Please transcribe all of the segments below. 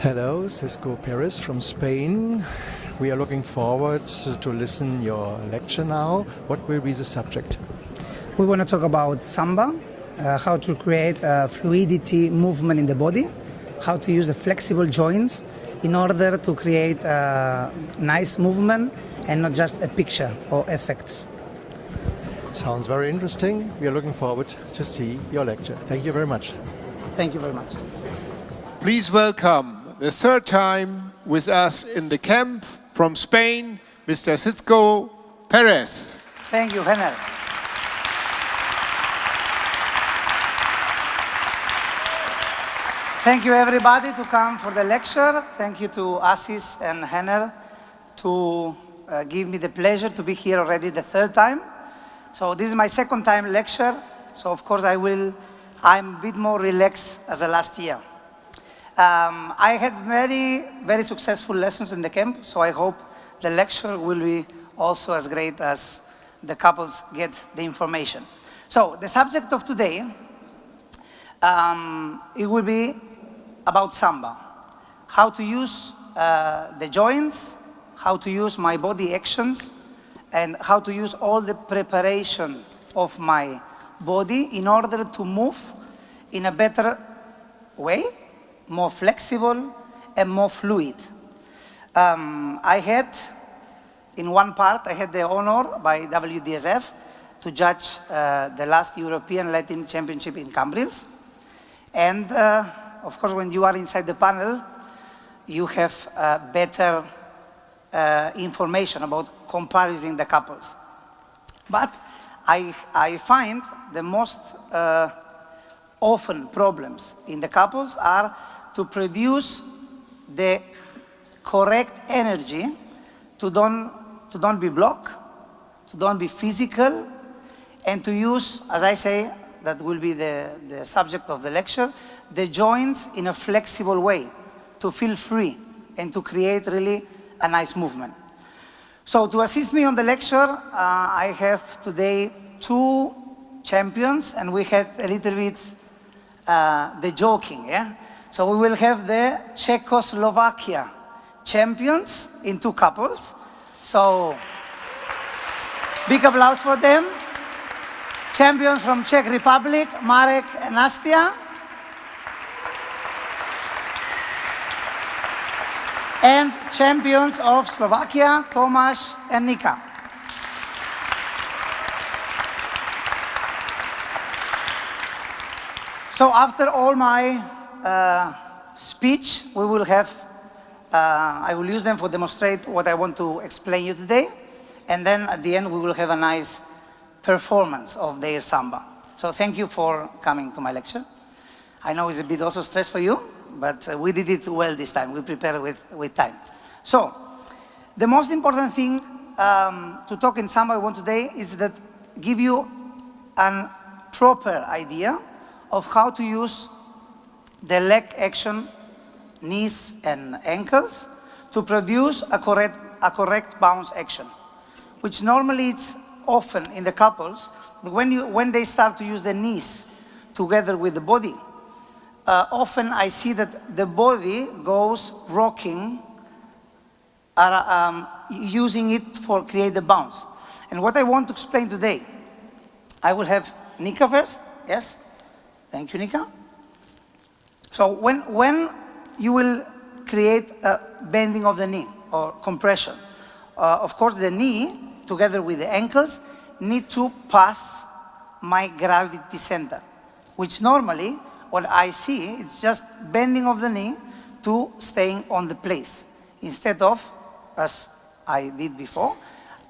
Hello, Siscu Perez from Spain. We are looking forward to listen your lecture now. What will be the subject? We want to talk about Samba, how to create a fluidity movement in the body, how to use the flexible joints in order to create a nice movement and not just a picture or effects. Sounds very interesting. We are looking forward to see your lecture. Thank you very much. Thank you very much. Please welcome the third time with us in the camp from Spain, Mr. Siscu Perez. Thank you, Henner. Thank you everybody to come for the lecture. Thank you to Assis and Henner to give me the pleasure to be here already the third time. So this is my second time lecture. So of course I'm a bit more relaxed as the last year. I had very successful lessons in the camp, so I hope the lecture will be also as great as the couples get the information. So the subject of today, it will be about Samba. How to use the joints, how to use my body actions, and how to use all the preparation of my body in order to move in a better way, more flexible and more fluid. I had, in one part, I had the honor by WDSF to judge the last European Latin Championship in Cambrils. And of course, when you are inside the panel, you have better information about comparing the couples. But I find the most often problems in the couples are to produce the correct energy to don't be blocked, to don't be physical, and to use, as I say, that will be the subject of the lecture, the joints in a flexible way, to feel free and to create really a nice movement. So to assist me on the lecture, I have today two champions, and we had a little bit the joking, yeah? So we will have the Czechoslovakia champions in two couples. So big applause for them. Champions from Czech Republic, Marek and Nastia. And champions of Slovakia, Tomáš and Nika. So after all my speech, we will have, I will use them for demonstrate what I want to explain you today. And then at the end, we will have a nice performance of their Samba. So thank you for coming to my lecture. I know it's a bit also stress for you, but we did it well this time. We prepared with time. So the most important thing to talk in Samba I want today is that give you a proper idea of how to use the leg action, knees and ankles to produce a correct bounce action, which normally it's often in the couples, when they start to use the knees together with the body, often I see that the body goes rocking, using it for create the bounce. And what I want to explain today, I will have Nika first, yes? Thank you, Nika. So when you will create a bending of the knee or compression, of course the knee together with the ankles need to pass my gravity center, which normally what I see is just bending of the knee to staying on the place. Instead of, as I did before,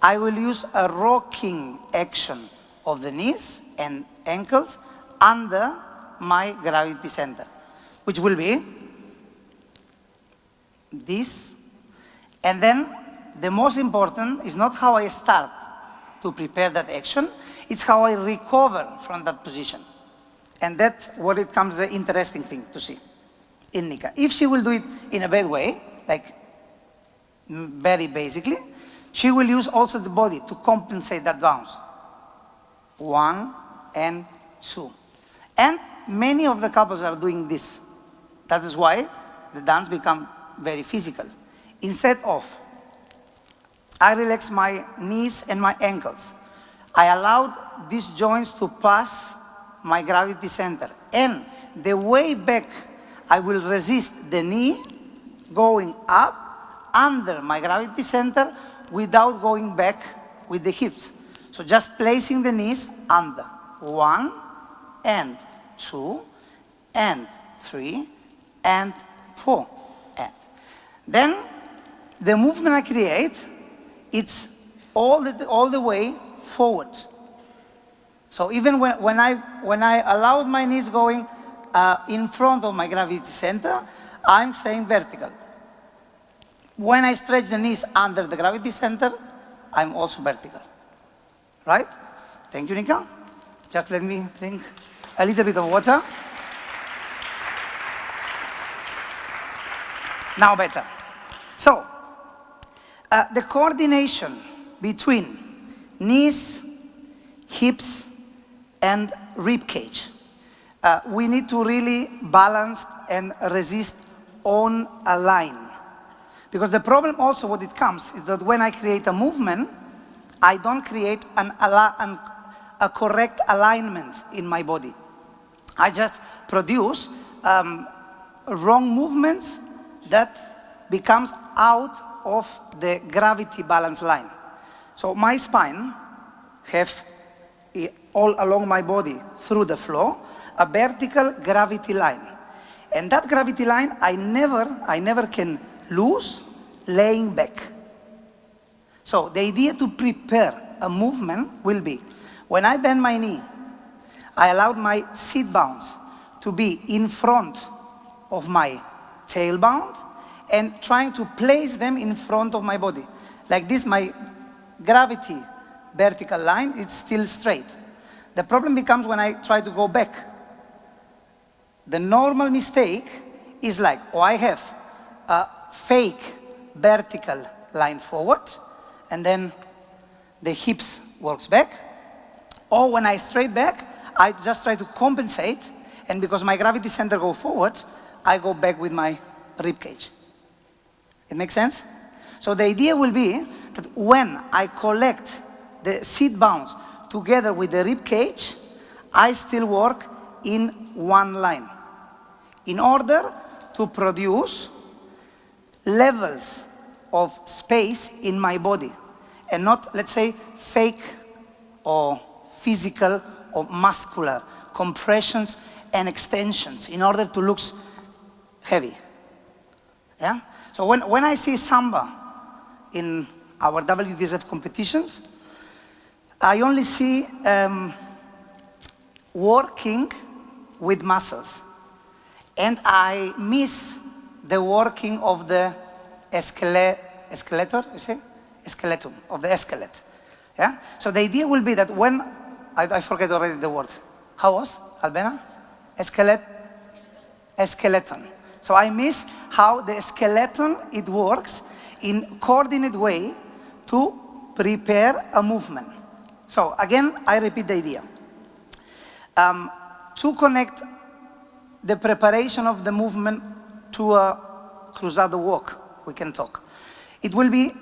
I will use a rocking action of the knees and ankles under my gravity center, which will be this. And then the most important is not how I start to prepare that action, it's how I recover from that position. And that's what it comes the interesting thing to see in Nika. If she will do it in a bad way, like very basically, she will use also the body to compensate that bounce. 1 and 2. And many of the couples are doing this. That is why the dance become very physical. Instead of, I relax my knees and my ankles. I allowed these joints to pass my gravity center. And the way back, I will resist the knee going up under my gravity center without going back with the hips. So just placing the knees under. 1 and 2 and 3 and 4 and. Then the movement I create, it's all the way forward. So even when I allowed my knees going in front of my gravity center, I'm staying vertical. When I stretch the knees under the gravity center, I'm also vertical. Right? Thank you, Nika. Just let me drink a little bit of water. Now better. So, the coordination between knees, hips, and rib cage. We need to really balance and resist on a line. Because the problem also what it comes is that when I create a movement, I don't create a correct alignment in my body. I just produce wrong movements that becomes out of the gravity balance line. So my spine have all along my body through the floor a vertical gravity line. And that gravity line I never can lose laying back. So the idea to prepare a movement will be, when I bend my knee, I allowed my sit bounce to be in front of my tailbone and trying to place them in front of my body. Like this, my gravity vertical line is still straight. The problem becomes when I try to go back. The normal mistake is like, I have a fake vertical line forward, and then the hips works back. Or when I straight back, I just try to compensate, and because my gravity center go forward, I go back with my rib cage. It makes sense? So the idea will be that when I collect the sit bounce together with the rib cage, I still work in one line in order to produce levels of space in my body and not, let's say, fake or physical or muscular compressions and extensions in order to look heavy. Yeah? So when I see Samba in our WDSF competitions, I only see working with muscles. And I miss the working of the skeleton, you say? Skeleton, of the skeleton. Yeah? So the idea will be that when, I forget already the word. How was, Albena? Skeleton. So I miss how the skeleton, it works in coordinated way to prepare a movement. So again, I repeat the idea. To connect the preparation of the movement to a cruzado walk, we can talk. It will be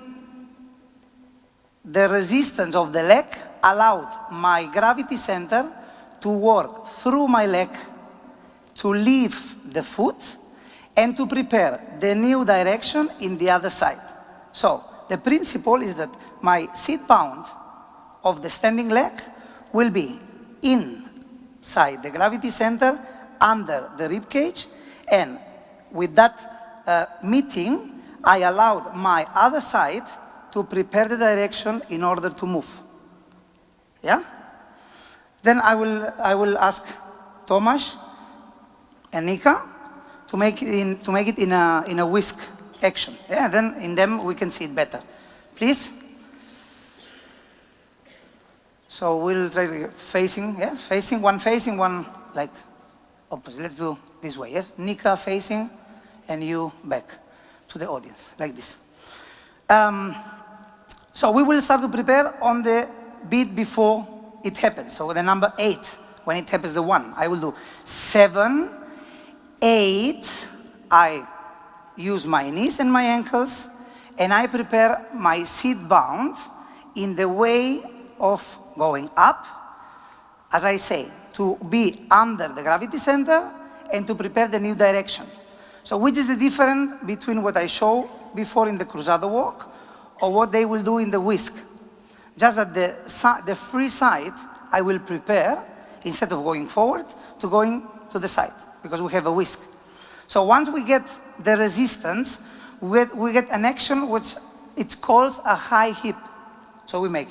the resistance of the leg allowed my gravity center to work through my leg to leave the foot and to prepare the new direction in the other side. So the principle is that my sit bound of the standing leg will be inside the gravity center under the rib cage, and with that meeting, I allowed my other side to prepare the direction in order to move. Yeah? Then I will ask Tomasz and Nika to make it in a whisk action. Yeah, then in them we can see it better. Please. So we'll try to facing one like opposite. Let's do this way. Yes, Nika facing, and you back to the audience like this. So we will start to prepare on the beat before it happens. So the number 8, when it happens, the 1, I will do 7, 8. I use my knees and my ankles, and I prepare my seat bound in the way of going up, as I say, to be under the gravity center and to prepare the new direction. So which is the difference between what I showed before in the cruzado walk or what they will do in the whisk? Just that the free side I will prepare, instead of going forward, to going to the side, because we have a whisk. So once we get the resistance, we get an action which it calls a high hip. So we make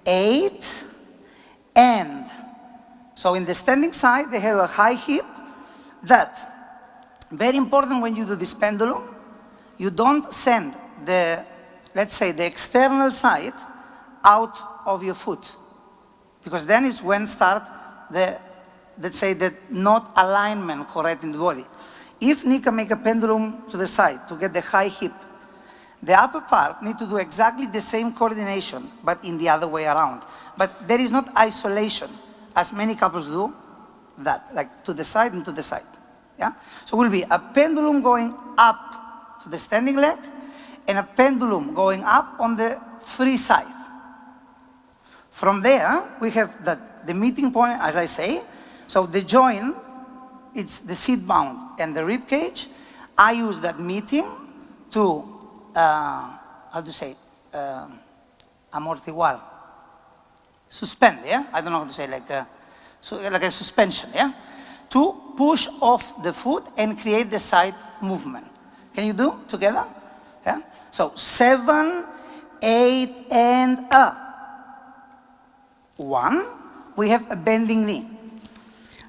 8 and. So in the standing side, they have a high hip that, very important when you do this pendulum, you don't send the, let's say, the external side out of your foot. Because then is when start the, let's say, the not alignment correct in the body. If Nika make a pendulum to the side to get the high hip, the upper part need to do exactly the same coordination, but in the other way around. But there is not isolation, as many couples do, that, like to the side and to the side. Yeah? So it will be a pendulum going up to the standing leg and a pendulum going up on the free side. From there, we have the meeting point, as I say. So the joint, it's the seat bound and the rib cage. I use that meeting to, how to say, amortiguar. Suspend, yeah? I don't know how to say, like a suspension, yeah? To push off the foot and create the side movement. Can you do together? Yeah? So 7, 8, and 1. We have a bending knee.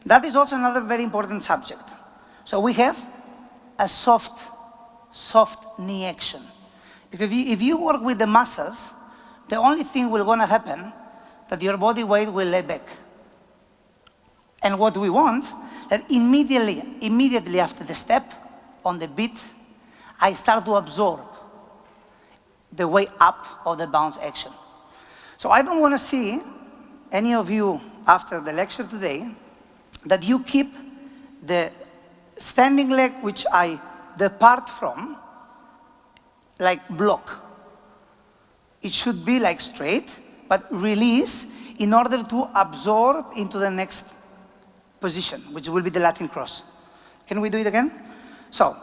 That is also another very important subject. So we have a soft knee action. Because if you work with the muscles, the only thing will gonna happen that your body weight will lay back. And what we want, that immediately after the step on the beat, I start to absorb the way up of the bounce action. So I don't want to see any of you after the lecture today that you keep the standing leg, which I depart from, like block. It should be like straight, but release in order to absorb into the next position, which will be the Latin cross. Can we do it again? So,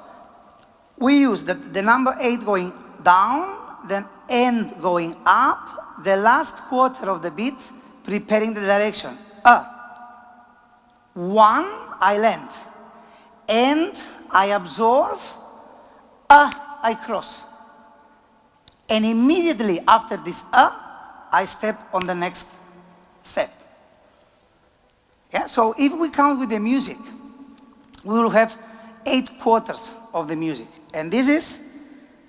we use the number 8 going down, then end going up, the last quarter of the beat, preparing the direction. 1, I land. End, I absorb. I cross. And immediately after this I step on the next step. Yeah? So if we count with the music, we will have 8 quarters of the music. And this is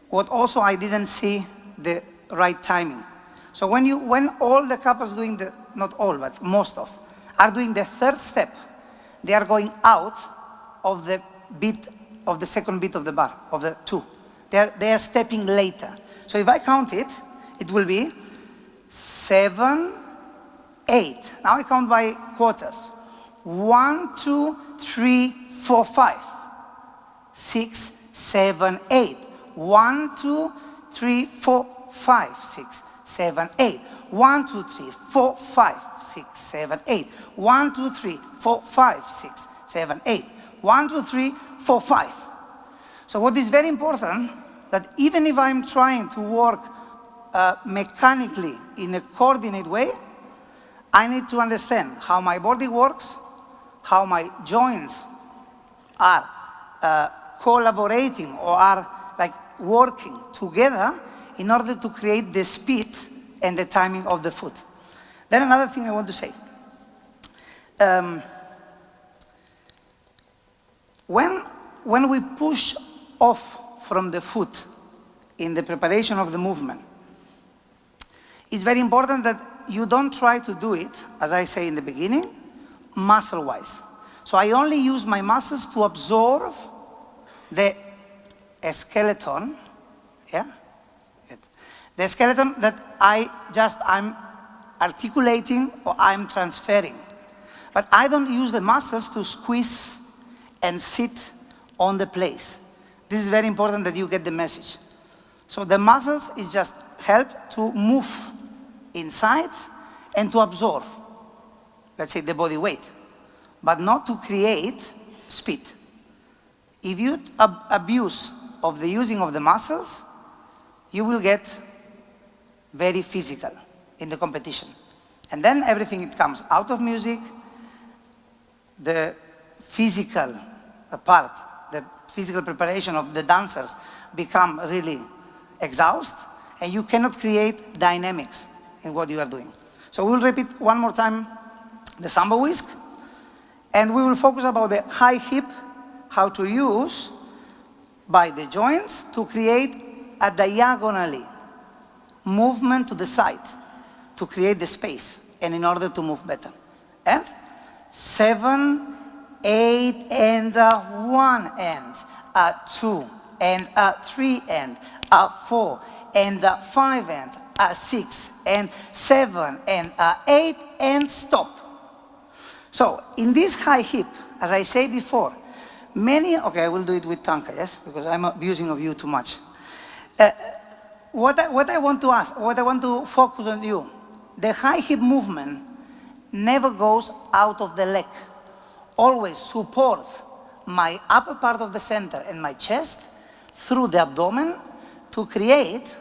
what also I didn't see the right timing. So when all the couples doing the, not all, but most of, are doing the third step, they are going out of the beat, of the second beat of the bar, of the 2. They are stepping later. So if I count it, it will be 7, 8. Now I count by quarters. 1, 2, 3, 4, 5. 6, 7, 8. 1, 2, 3, 4, 5, 6, 7, 8. 1, 2, 3, 4, 5, 6, 7, 8. 1, 2, 3, 4, 5, 6, 7, 8. 1, 2, 3, 4, 5. So what is very important, that even if I'm trying to work mechanically in a coordinated way, I need to understand how my body works, how my joints are collaborating or are like working together in order to create the speed and the timing of the foot. Then another thing I want to say. When we push off from the foot in the preparation of the movement, it's very important that you don't try to do it, as I say in the beginning, muscle-wise. So I only use my muscles to absorb the skeleton, yeah? The skeleton that I'm articulating or I'm transferring. But I don't use the muscles to squeeze and sit on the place. This is very important that you get the message. So the muscles is just help to move inside and to absorb, let's say, the body weight, but not to create speed. If you abuse of the using of the muscles, you will get very physical in the competition. And then everything it comes out of music, the physical part, the physical preparation of the dancers become really exhausted, and you cannot create dynamics in what you are doing. So we'll repeat one more time the Samba whisk, and we will focus about the high hip, how to use by the joints to create a diagonally movement to the side to create the space and in order to move better. And 7, 8, and 1 and 2 and 3 and 4 and 5 and 6 and 7 and 8 and stop. So in this high hip, as I say before, okay, I will do it with Tanka, yes, because I'm abusing of you too much. What I want to ask, what I want to focus on you, the high hip movement never goes out of the leg. Always support my upper part of the center and my chest through the abdomen to create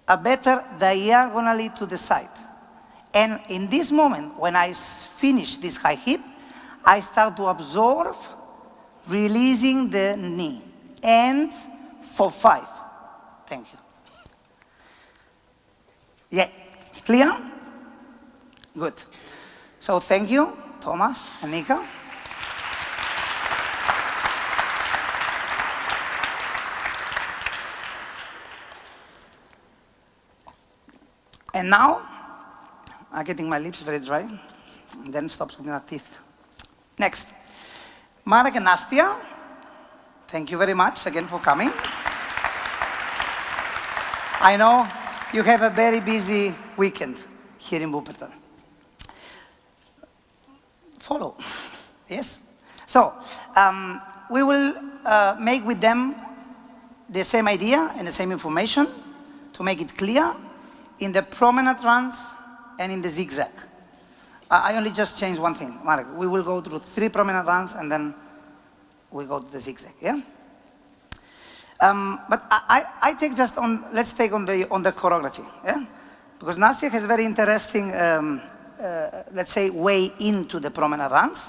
a better diagonally to the side. And in this moment, when I finish this high hip, I start to absorb, releasing the knee. And for 5. Thank you. Yeah, clear? Good. So thank you, Thomas and Nika. And now, I'm getting my lips very dry, and then stops with my teeth. Next, Marek and Nastia, thank you very much again for coming. I know you have a very busy weekend here in Wuppertal. Follow, yes? So, we will make with them the same idea and the same information to make it clear in the promenade runs and in the zigzag. I only just changed one thing, Marek. We will go through 3 promenade runs and then we go to the zigzag, yeah? But I take just on, let's take on the choreography, yeah? Because Nastia has very interesting, let's say, way into the promenade runs,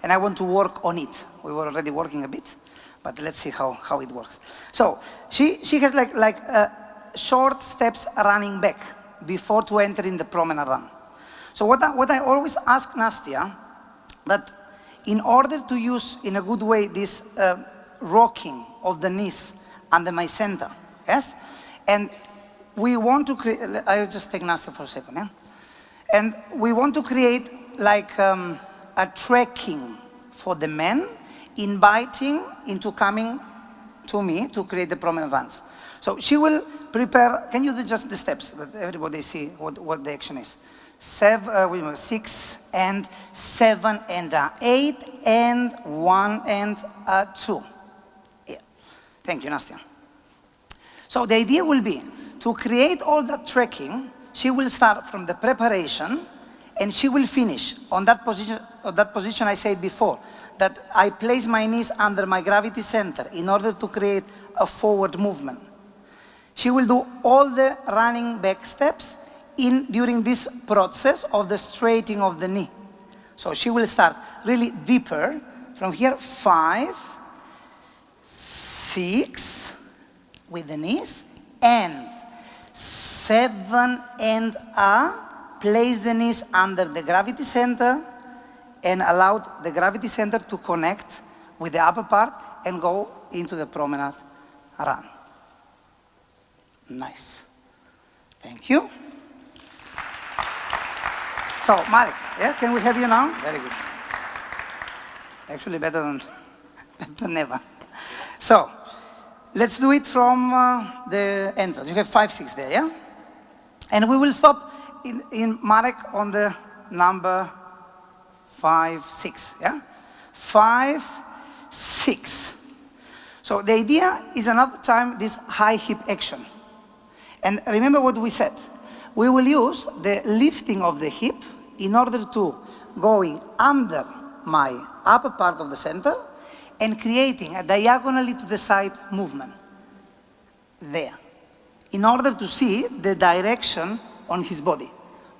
and I want to work on it. We were already working a bit, but let's see how it works. So, she has like short steps running back before to enter in the promenade run. So what I always ask Nastia, that in order to use in a good way this rocking of the knees under my center, yes? And we want to create, I'll just take Nastia for a second, yeah? And we want to create like a trekking for the men, inviting into coming to me to create the promenade runs. So she will prepare, can you do just the steps that everybody see what the action is? 6 and 7 and 8 and 1 and 2. Yeah. Thank you, Nastia. So the idea will be to create all that trekking. She will start from the preparation and she will finish on that position I said before, that I place my knees under my gravity center in order to create a forward movement. She will do all the running back steps during this process of the straightening of the knee. So she will start really deeper from here, 5, 6 with the knees, and 7 and place the knees under the gravity center and allow the gravity center to connect with the upper part and go into the promenade run. Nice. Thank you. So, Marek, yeah, can we have you now? Very good. Actually, better than never. So, let's do it from the entrance. You have 5, 6 there, yeah? And we will stop in Marek on the number 5, 6, yeah? 5, 6. So the idea is another time this high hip action. And remember what we said. We will use the lifting of the hip in order to going under my upper part of the center and creating a diagonally to the side movement there, in order to see the direction on his body,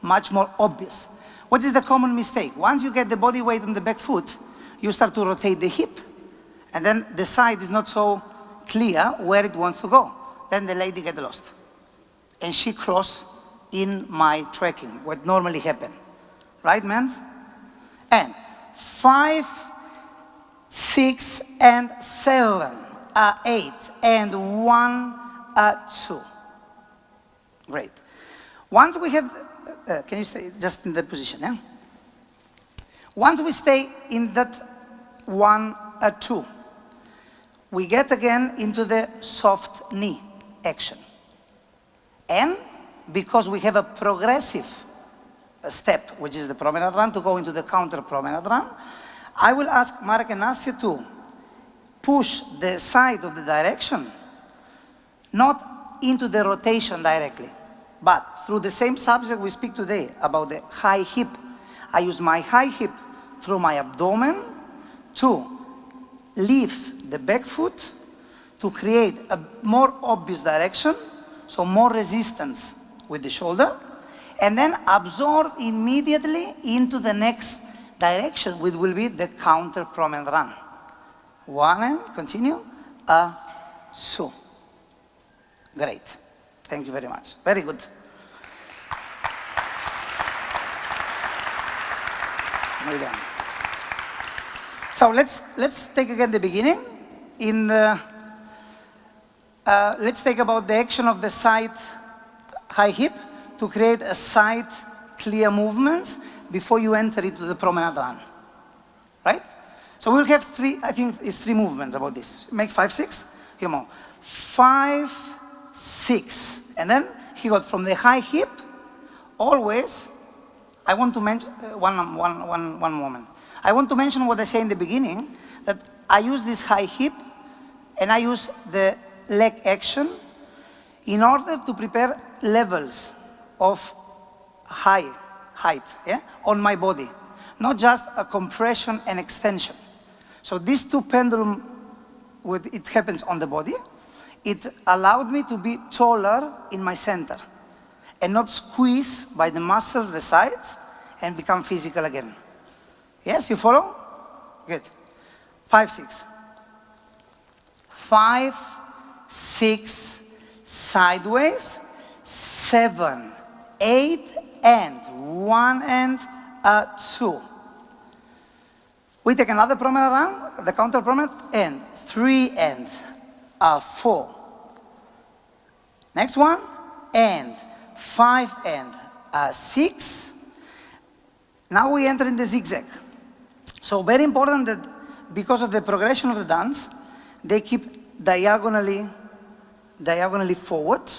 much more obvious. What is the common mistake? Once you get the body weight on the back foot, you start to rotate the hip, and then the side is not so clear where it wants to go. Then the lady gets lost, and she cross in my tracking, what normally happen. Right, man? And 5, 6, and 7, 8, and 1, 2. Great. Once we have, can you stay just in the position, yeah? Once we stay in that 1, 2, we get again into the soft knee action. And because we have a progressive step, which is the promenade run, to go into the counter promenade run, I will ask Marek and Nastya to push the side of the direction, not into the rotation directly, but through the same subject we speak today about the high hip. I use my high hip through my abdomen to lift the back foot to create a more obvious direction, so more resistance with the shoulder, and then absorb immediately into the next direction, which will be the counter promenade run. 1 and continue, 2. Great. Thank you very much. Very good. Muy bien. So let's take again the beginning. Let's take about the action of the side high hip to create a side clear movements before you enter into the promenade run. Right? So we'll have I think it's 3 movements about this. Make 5, 6. Come on. 5, 6. And then he got from the high hip, always, I want to mention, one moment. I want to mention what I say in the beginning, that I use this high hip and I use the leg action in order to prepare levels of height, yeah, on my body. Not just a compression and extension. So these 2 pendulum, it happens on the body. It allowed me to be taller in my center and not squeeze by the muscles, the sides, and become physical again. Yes, you follow? Good. 5, 6. 5, 6, sideways, 7, 8, and 1 and 2. We take another promenade run, the counter promenade, and 3 and 4. Next one, and 5 and 6. Now we enter in the zigzag. So very important that because of the progression of the dance, they keep diagonally forward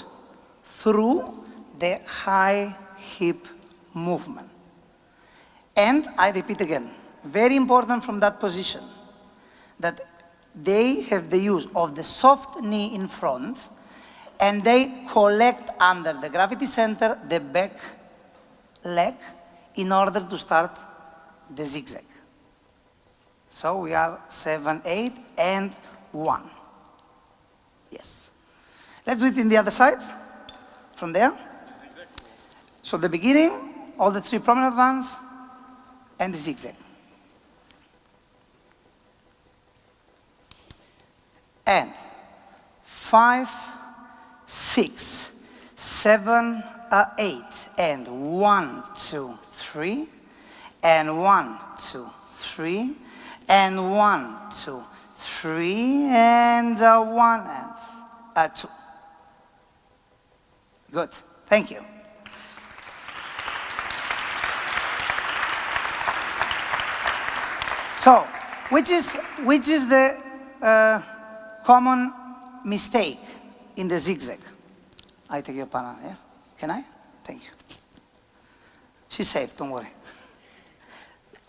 through the high hip movement. And I repeat again, very important from that position, that they have the use of the soft knee in front, and they collect under the gravity center the back leg in order to start the zigzag. So we are 7, 8, and 1. Yes. Let's do it in the other side, from there. So the beginning, all the 3 promenade runs, and the zigzag. And 5, 6, 7, 8, and 1, 2, 3, and 1, 2, 3, and 1, 2, 3, and 1 and 2. Good. Thank you. So, which is the common mistake in the zigzag? I take your partner, yes? Can I? Thank you. She's safe, don't worry.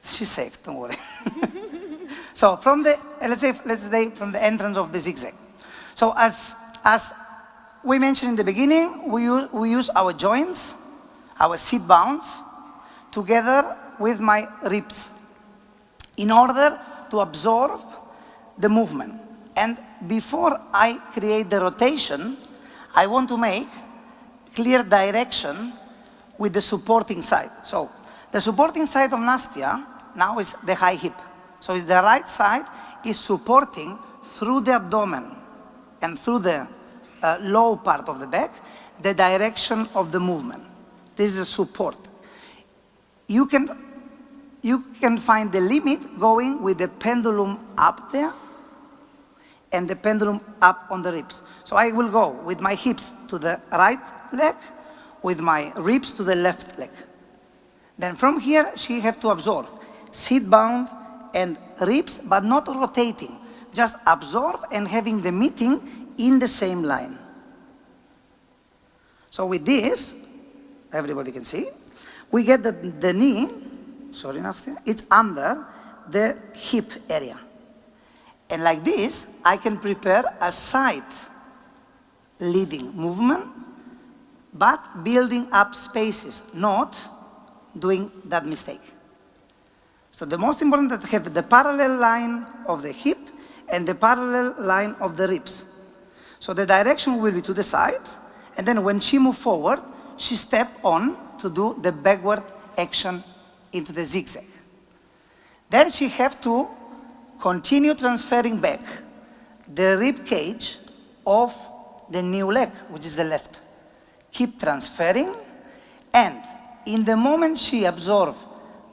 She's safe, don't worry. So from the, let's say from the entrance of the zigzag. So as we mentioned in the beginning, we use our joints, our seat bounds, together with my ribs in order to absorb the movement. And before I create the rotation, I want to make clear direction with the supporting side. So the supporting side of Nastya now is the high hip. So it's the right side is supporting through the abdomen and through the low part of the back, the direction of the movement. This is a support. You can find the limit going with the pendulum up there and the pendulum up on the ribs. So I will go with my hips to the right leg, with my ribs to the left leg. Then from here, she have to absorb seat bound and ribs, but not rotating. Just absorb and having the meeting in the same line. So with this, everybody can see, we get the knee, sorry Nastya, it's under the hip area. And like this, I can prepare a side leading movement, but building up spaces, not doing that mistake. So the most important is to have the parallel line of the hip and the parallel line of the ribs. So the direction will be to the side, and then when she moves forward, she step on to do the backward action into the zigzag. Then she have to continue transferring back the rib cage of the new leg, which is the left. Keep transferring, and in the moment she absorbs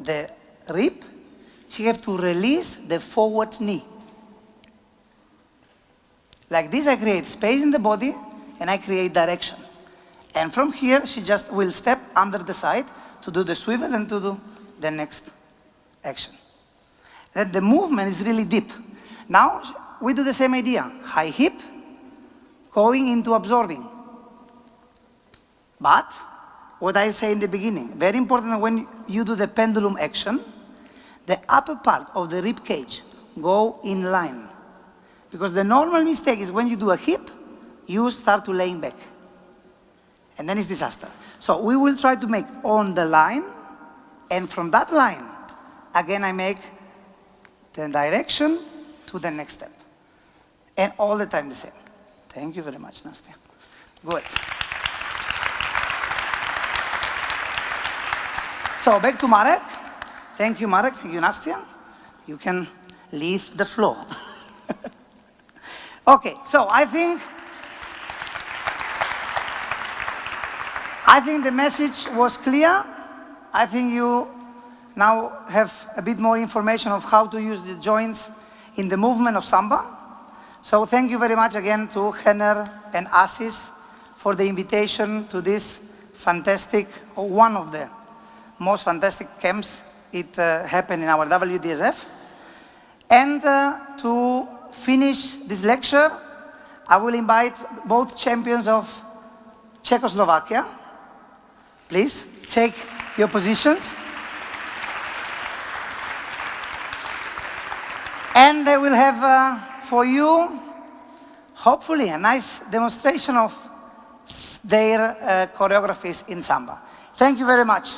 the rib, she have to release the forward knee. Like this, I create space in the body and I create direction. And from here, she just will step under the side to do the swivel and to do the next action. Then the movement is really deep. Now, we do the same idea. High hip, going into absorbing. But, what I say in the beginning, very important when you do the pendulum action, the upper part of the rib cage go in line. Because the normal mistake is when you do a hip, you start to laying back. And then it's disaster. So we will try to make on the line, and from that line, again I make the direction to the next step. And all the time the same. Thank you very much, Nastya. Good. So back to Marek. Thank you, Marek. Thank you, Nastya. You can leave the floor. Okay, so I think the message was clear. I think you now have a bit more information of how to use the joints in the movement of Samba. So thank you very much again to Henner and Asis for the invitation to this fantastic, or one of the most fantastic camps it happened in our WDSF. And to finish this lecture, I will invite both champions of Czechoslovakia. Please take your positions. And they will have for you, hopefully, a nice demonstration of their choreographies in Samba. Thank you very much.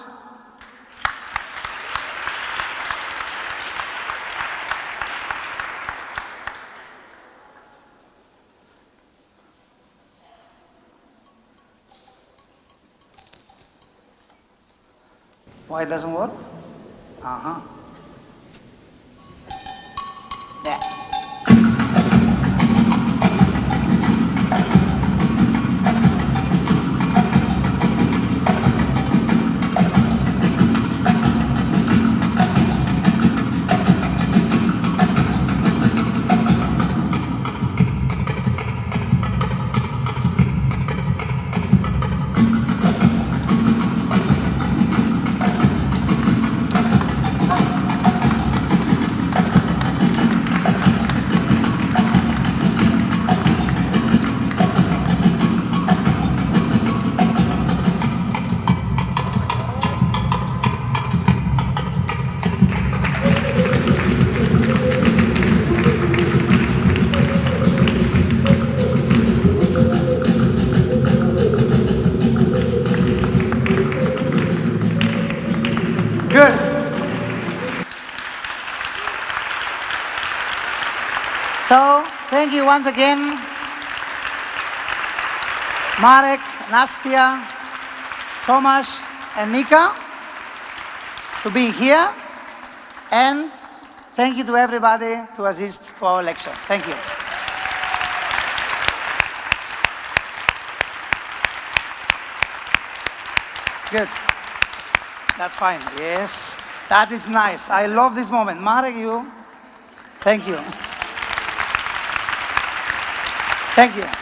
Why it doesn't work? There. once again Marek, Nastia, Tomasz, and Nika to be here. And thank you to everybody to assist to our lecture. Thank you. Good. That's fine. Yes. That is nice. I love this moment. Marek, you. Thank you. Thank you.